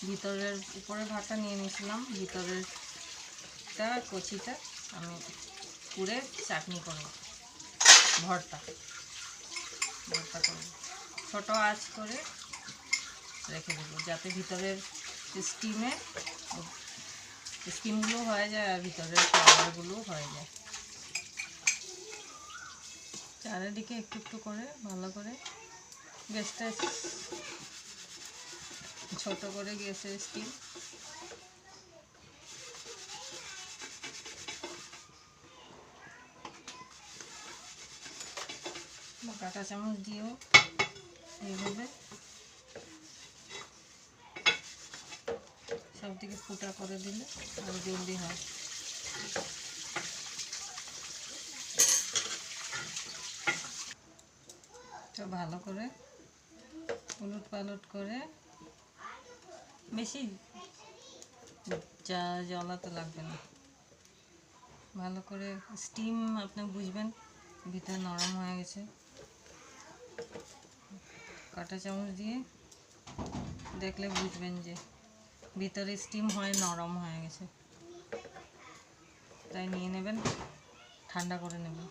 ভিতরের উপরে ভাতটা নিয়ে নিয়েছিলাম, ভিতরেরটা কচিটা আমি পুরে চাটনি করব, ভর্তা করব। ছোটো আঁচ করে রেখে দেবো যাতে ভিতরের স্টিমগুলো হয়ে যায় আর ভিতরের খাবারগুলো হয়ে যায়। চারিদিকে একটু একটু করে ভালো করে গ্যাসটা ছোট করে গ্যাসের স্টিম কাঁটা চামচ দিয়েও এইভাবে সব দিকে ফুটা করে দিলে আরও জলদি হয়। তো ভালো করে উলট পালট করে, বেশি জ্বালাতে লাগবে না, ভালো করে স্টিম আপনি বুঝবেন ভিতরে নরম হয়ে গেছে। কাঁটা চামচ দিয়ে দেখলে বুঝবেন যে ভিতরে স্টিম হয়ে নরম হয়ে গেছে। তাই নিয়ে নেবেন, ঠান্ডা করে নেবেন।